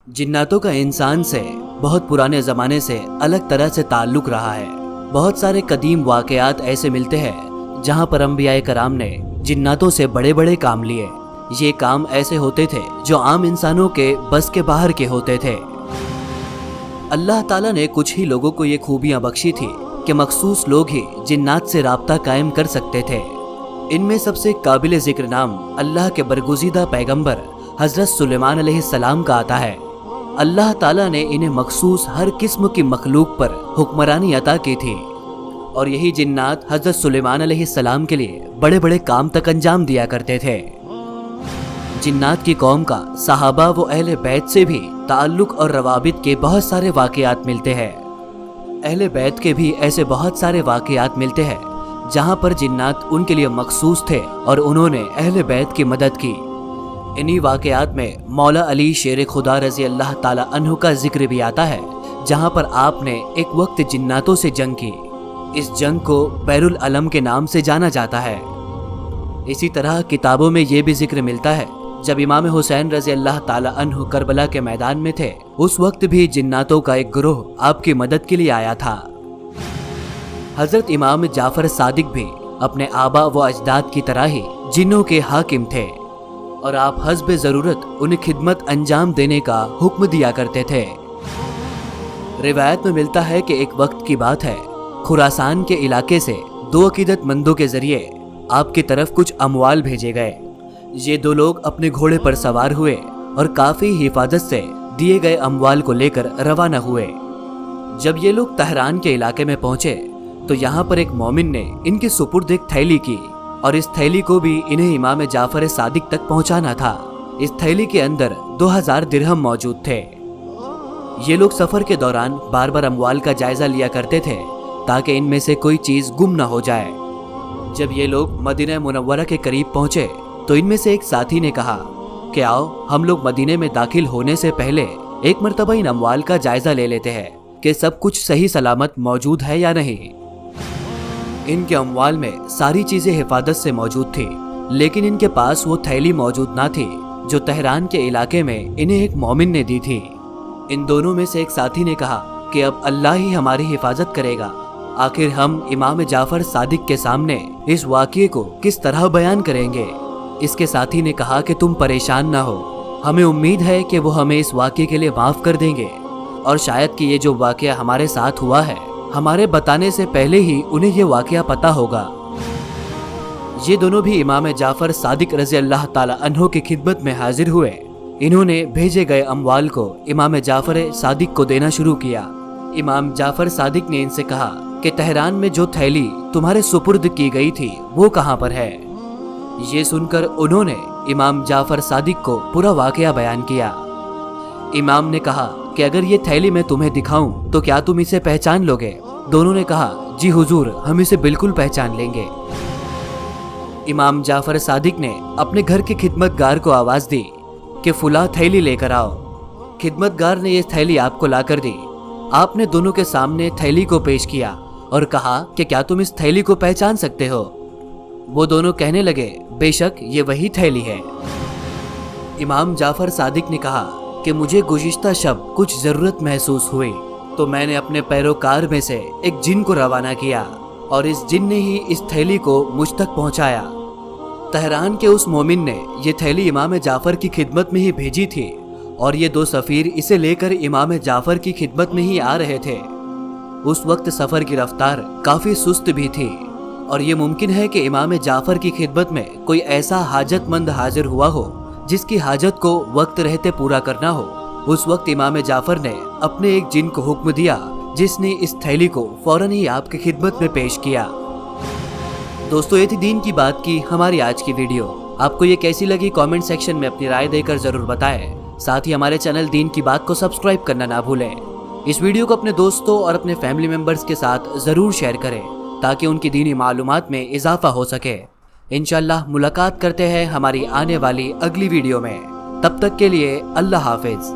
जिन्नातों का इंसान से बहुत पुराने ज़माने से अलग तरह से ताल्लुक़ रहा है। बहुत सारे कदीम वाक़यात ऐसे मिलते हैं जहाँ पर अंबियाए कराम ने जिन्नातों से बड़े बड़े काम लिए। ये काम ऐसे होते थे जो आम इंसानों के बस के बाहर के होते थे। अल्लाह ताला ने कुछ ही लोगों को ये खूबियाँ बख्शी थी कि मखसूस लोग ही जिन्नात से राब्ता कायम कर सकते थे। इनमें सबसे काबिल ज़िक्र नाम अल्लाह के बरगुज़ीदा पैगंबर हज़रत सुलेमान अलैहिस्सलाम का आता है। अल्लाह ताला ने इन्हें मखसूस हर किस्म की मखलूक पर हुक्मरानी अता की थी और यही जिन्नात हज़रत सुलेमान अलैहिस्सलाम के लिए बड़े बड़े काम तक अंजाम दिया करते थे। जिन्नात की कौम का सहाबा व अहले बैत से भी ताल्लुक़ और रवाबित के बहुत सारे वाक़यात मिलते हैं। अहले बैत के भी ऐसे बहुत सारे वाक़यात मिलते हैं जहाँ पर जिन्नात उनके लिए मखसूस थे और उन्होंने अहले बैत की मदद की। इन्हीं वाक़यात में मौला अली शेर खुदा रज़ी अल्लाह ताला अन्हु का जिक्र भी आता है, जहाँ पर आपने एक वक्त जिन्नातों से जंग की। इस जंग को बैरुल अलम के नाम से जाना जाता है। इसी तरह किताबों में ये भी जिक्र मिलता है, जब इमाम हुसैन रज़ी अल्लाह ताला अन्हु करबला के मैदान में थे, उस वक्त भी जिन्नातों का एक गिरोह आपकी मदद के लिए आया था। हज़रत इमाम जाफ़र सादिक भी अपने आबा व अजदाद की तरह ही जिन्नों के हाकिम थे और आप हस्ब ज़रूरत उन्हें खिदमत अंजाम देने का हुक्म दिया करते थे। रिवायत में मिलता है कि एक वक्त की बात है, खुरासान के इलाके से दो अकीदतमंदों के जरिए आपकी तरफ कुछ अमवाल भेजे गए। ये दो लोग अपने घोड़े पर सवार हुए और काफी हिफाजत से दिए गए अमवाल को लेकर रवाना हुए। जब ये लोग तहरान के इलाके में पहुंचे तो यहाँ पर एक मोमिन ने इनके सुपुर्द एक थैली की और इस थैली को भी इन्हें इमाम जाफर सादिक तक पहुंचाना था। इस थैली के अंदर 2000 दिरहम मौजूद थे। ये लोग सफर के दौरान बार बार अमवाल का जायजा लिया करते थे ताकि इनमें से कोई चीज गुम न हो जाए। जब ये लोग मदीना मुनव्वरा के करीब पहुंचे तो इनमें से एक साथी ने कहा कि आओ हम लोग मदीने में दाखिल होने से पहले एक मर्तबा इन अमवाल का जायजा ले लेते हैं कि सब कुछ सही सलामत मौजूद है या नहीं। इनके अमवाल में सारी चीजें हिफाजत से मौजूद थी, लेकिन इनके पास वो थैली मौजूद ना थी जो तहरान के इलाके में इन्हें एक मोमिन ने दी थी। इन दोनों में से एक साथी ने कहा कि अब अल्लाह ही हमारी हिफाजत करेगा, आखिर हम इमाम जाफर सादिक के सामने इस वाक़ये को किस तरह बयान करेंगे। इसके साथी ने कहा कि तुम परेशान ना हो, हमें उम्मीद है कि वो हमें इस वाक़ये के लिए माफ़ कर देंगे और शायद कि ये जो वाक़या हमारे साथ हुआ है, हमारे बताने से पहले ही उन्हें ये वाक़या पता होगा। ये दोनों भी इमाम जाफर सादिक रज़ी अल्लाह ताला अन्हु की खिदमत में हाजिर हुए। इन्होंने भेजे गए अमवाल को इमाम जाफर सादिक को देना शुरू किया। इमाम जाफर सादिक ने इनसे कहा कि तहरान में जो थैली तुम्हारे सुपुर्द की गई थी वो कहाँ पर है। ये सुनकर उन्होंने इमाम जाफर सादिक को पूरा वाक़या बयान किया। इमाम ने कहा कि अगर ये थैली मैं तुम्हें दिखाऊं तो क्या तुम इसे पहचान लोगे। दोनों ने कहा जी हुजूर, हम इसे बिल्कुल पहचान लेंगे। इमाम जाफर सादिक ने अपने घर के खिदमतगार को आवाज दी कि फुला थैली लेकर आओ। खिदमतगार ने ये थैली आपको लाकर दी। आपने दोनों के सामने थैली को पेश किया और कहा कि क्या तुम इस थैली को पहचान सकते हो। वो दोनों कहने लगे बेशक ये वही थैली है। इमाम जाफर सादिक ने कहा कि मुझे गुज़िश्ता शब कुछ ज़रूरत महसूस हुई तो मैंने अपने पैरोकार में से एक जिन को रवाना किया और इस जिन ने ही इस थैली को मुझ तक पहुंचाया। तहरान के उस मोमिन ने ये थैली इमाम जाफर की खिदमत में ही भेजी थी और ये दो सफ़ीर इसे लेकर इमाम जाफर की खिदमत में ही आ रहे थे। उस वक्त सफ़र की रफ्तार काफ़ी सुस्त भी थी और ये मुमकिन है कि इमाम जाफर की खिदमत में कोई ऐसा हाजतमंद हाजिर हुआ हो जिसकी हाजत को वक्त रहते पूरा करना हो। उस वक्त इमाम जाफर ने अपने एक जिन को हुक्म दिया जिसने इस थैली को फौरन ही आपकी खिदमत में पेश किया। दोस्तों, ये थी दीन की बात की हमारी आज की वीडियो। आपको ये कैसी लगी कमेंट सेक्शन में अपनी राय देकर जरूर बताएं। साथ ही हमारे चैनल दीन की बात को सब्सक्राइब करना ना भूलें। इस वीडियो को अपने दोस्तों और अपने फैमिली मेंबर्स के साथ जरूर शेयर करें ताकि उनकी दीनी मालूमात में इजाफा हो सके। इंशाअल्लाह मुलाकात करते हैं हमारी आने वाली अगली वीडियो में। तब तक के लिए अल्लाह हाफिज।